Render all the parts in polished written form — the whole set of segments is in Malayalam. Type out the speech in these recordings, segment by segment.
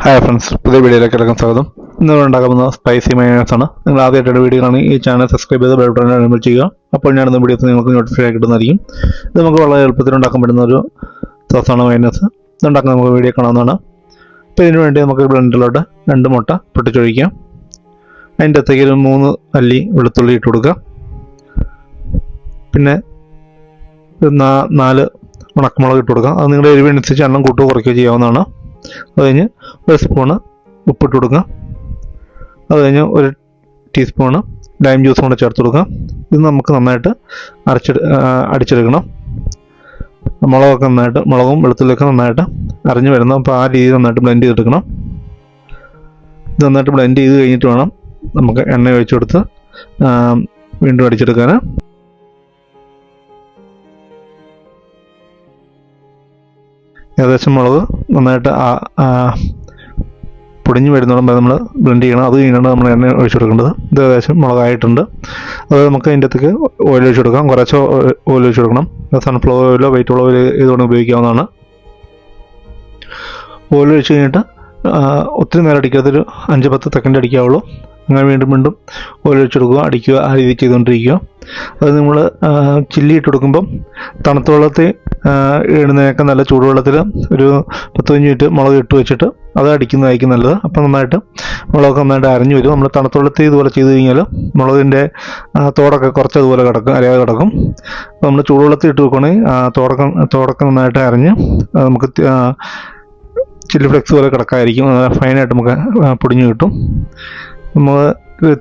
ഹായ് ഫ്രണ്ട്സ്, പുതിയ വീഡിയോയിലേക്ക് എല്ലാവർക്കും സ്വാഗതം. ഇന്ന് ഉണ്ടാക്കുന്ന സ്പൈസി മയോണൈസ് ആണ്. നിങ്ങൾ ആദ്യമായിട്ടാണ് വീഡിയോ കാണി ഈ ചാനൽ സബ്സ്ക്രൈബ് ചെയ്ത് ബെൽ ബട്ടൺ എനേബിൾ ചെയ്യുക. അപ്പോൾ ഞാനിടുന്ന വീഡിയോസ് നിങ്ങൾക്ക് നോട്ടിഫൈ ആയി കിട്ടുന്നതായിരിക്കും. ഇത് നമുക്ക് വളരെ എളുപ്പത്തിൽ ഉണ്ടാക്കാൻ പറ്റുന്ന ഒരു സോസാണ് മയോണൈസ്. ഇതുണ്ടാക്കാൻ നമുക്ക് വീഡിയോ കാണാവുന്നതാണ്. അപ്പോൾ ഇതിനു വേണ്ടി നമുക്ക് ബ്ലെൻഡറിലോട്ട് 2 മുട്ട പൊട്ടിച്ചൊഴിക്കാം. അതിൻ്റെ അകത്തേക്ക് ഒരു 3 അല്ലി വെളുത്തുള്ളി ഇട്ട് കൊടുക്കുക. പിന്നെ 4 ഉണക്കമുളക് ഇട്ട് കൊടുക്കുക. അത് നിങ്ങളുടെ എരിവനുസരിച്ച് എണ്ണം കൂട്ടുകയോ കുറയ്ക്കുകയോ ചെയ്യാവുന്നതാണ്. അത് കഴിഞ്ഞ് 1 സ്പൂണ് ഉപ്പിട്ട് കൊടുക്കുക. അത് കഴിഞ്ഞ് 1 ടീസ്പൂണ് ലൈം ജ്യൂസ് കൊണ്ട് ചേർത്ത് കൊടുക്കുക. ഇത് നമുക്ക് നന്നായിട്ട് അടിച്ചെടുക്കണം. മുളകും വെളുത്തുള്ളിയൊക്കെ നന്നായിട്ട് അരഞ്ഞു വരുന്നു. അപ്പോൾ ആ രീതിയിൽ നന്നായിട്ട് ബ്ലെൻഡ് ചെയ്തെടുക്കണം. ഇത് നന്നായിട്ട് ബ്ലെൻഡ് ചെയ്ത് കഴിഞ്ഞിട്ട് വേണം നമുക്ക് എണ്ണ ഒഴിച്ചു കൊടുത്ത് വീണ്ടും അടിച്ചെടുക്കാൻ. ഏകദേശം മുളക് നന്നായിട്ട് പൊടിഞ്ഞ് വരുന്നോളം നമ്മൾ ബ്ലെൻഡ് ചെയ്യണം. അത് കഴിഞ്ഞാണ് നമ്മൾ എണ്ണ ഒഴിച്ചു കൊടുക്കേണ്ടത്. ഇത് ഏകദേശം മുളകായിട്ടുണ്ട്. അത് നമുക്ക് അതിൻ്റെ അകത്തേക്ക് ഓയിൽ ഒഴിച്ചു കൊടുക്കാം. കുറച്ച് ഓയിൽ ഒഴിച്ചു കൊടുക്കണം. സൺഫ്ലവർ ഓയിലോ വെജിറ്റബിൾ ഓയിൽ ഇതുകൊണ്ട് ഉപയോഗിക്കാവുന്നതാണ്. ഓയിൽ ഒഴിച്ച് കഴിഞ്ഞിട്ട് ഒത്തിരി നേരം അടിക്കാത്തൊരു 5-10 സെക്കൻഡ് അടിക്കാവുള്ളൂ. അങ്ങനെ വീണ്ടും ഓയിൽ ഒഴിച്ച് കൊടുക്കുക, അടിക്കുക, ആ രീതിയിൽ ചെയ്തുകൊണ്ടിരിക്കുക. അത് നമ്മൾ ചില്ലി ഇട്ട് കൊടുക്കുമ്പം തണുത്ത വെള്ളത്തിൽ ഇടുന്നതിനൊക്കെ നല്ല ചൂടുവെള്ളത്തിൽ ഒരു 10-15 മിനിറ്റ് മുളക് ഇട്ട് വെച്ചിട്ട് അത് അടിക്കുന്നതായിരിക്കും നല്ലത്. അപ്പം നന്നായിട്ട് മുളകൊക്കെ നന്നായിട്ട് അരഞ്ഞു വരും. നമ്മൾ തണുത്ത വെള്ളത്തിൽ ഇതുപോലെ ചെയ്ത് കഴിഞ്ഞാൽ മുളകിൻ്റെ തോടൊക്കെ കുറച്ച് അതുപോലെ അരയാതെ കിടക്കും. അപ്പോൾ നമ്മൾ ചൂടുവെള്ളത്തിൽ ഇട്ട് വെക്കുകയാണെങ്കിൽ തോടൊക്കെ നന്നായിട്ട് അരഞ്ഞ് നമുക്ക് ചില്ലി ഫ്ലെക്സ് പോലെ കിടക്കായിരിക്കും. ഫൈനായിട്ട് നമുക്ക് പൊടിഞ്ഞ് കിട്ടും. നമ്മൾ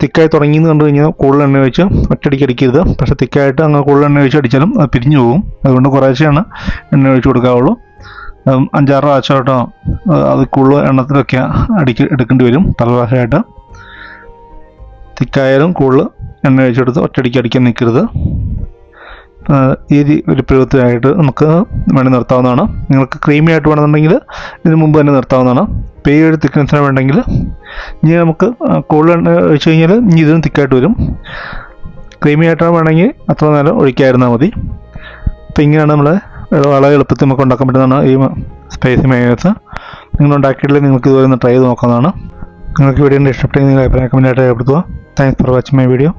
തിക്കായി തുടങ്ങിയെന്ന് കണ്ടു കഴിഞ്ഞാൽ കൂടുതൽ എണ്ണ ഒഴിച്ച് ഒറ്റയടിക്ക് അടിക്കരുത്. പക്ഷേ തിക്കായിട്ട് അങ്ങനെ കൂടുതൽ എണ്ണ ഒഴിച്ച് അടിച്ചാലും അത് പിരിഞ്ഞു പോകും. അതുകൊണ്ട് കുറേശ്ശെയാണ് എണ്ണ ഒഴിച്ച് കൊടുക്കാവുള്ളൂ. 5-6 പ്രാവശ്യമായിട്ടോ അത് കൂടുതൽ എണ്ണത്തിലൊക്കെ എടുക്കേണ്ടി വരും. പല പ്രാവശ്യമായിട്ട് തിക്കായാലും കൂടുതൽ എണ്ണ ഒഴിച്ചെടുത്ത് ഒറ്റയടിക്ക് അടിക്കാൻ നിൽക്കരുത്. ഈ ഒരു പരുവത്തിലായിട്ട് നമുക്ക് വേണ്ടി നിർത്താവുന്നതാണ്. നിങ്ങൾക്ക് ക്രീമി ആയിട്ട് വേണമെന്നുണ്ടെങ്കിൽ ഇതിന് മുമ്പ് തന്നെ നിർത്താവുന്നതാണ്. ഇപ്പോൾ ഈ ഒരു തിക്നെസ്സിന് വേണ്ടെങ്കിൽ ഇനി നമുക്ക് കൂടുതൽ എണ്ണ ഒഴിച്ച് കഴിഞ്ഞാൽ ഇനി ഇതിനും തിക്കായിട്ട് വരും. ക്രീമി ആയിട്ടാണ് വേണമെങ്കിൽ അത്ര നേരം ഒഴിക്കാതിരുന്നാൽ മതി. അപ്പോൾ ഇങ്ങനെയാണ് നമ്മൾ വളരെ എളുപ്പത്തിൽ നമുക്ക് ഉണ്ടാക്കാൻ പറ്റുന്നതാണ് ഈ സ്പൈസി മയോണൈസ്. നിങ്ങൾ ഉണ്ടാക്കിയിട്ടില്ലെങ്കിൽ നിങ്ങൾക്ക് ഇതുവരെ ഒന്ന് ട്രൈ ചെയ്ത് നോക്കാവുന്നതാണ്. നിങ്ങൾക്ക് വീഡിയോ ഇഷ്ടപ്പെട്ടെങ്കിൽ നിങ്ങൾ അഭിപ്രായം കമൻറ്റായിട്ട് രേഖപ്പെടുത്തുക. Thanks for watching my video.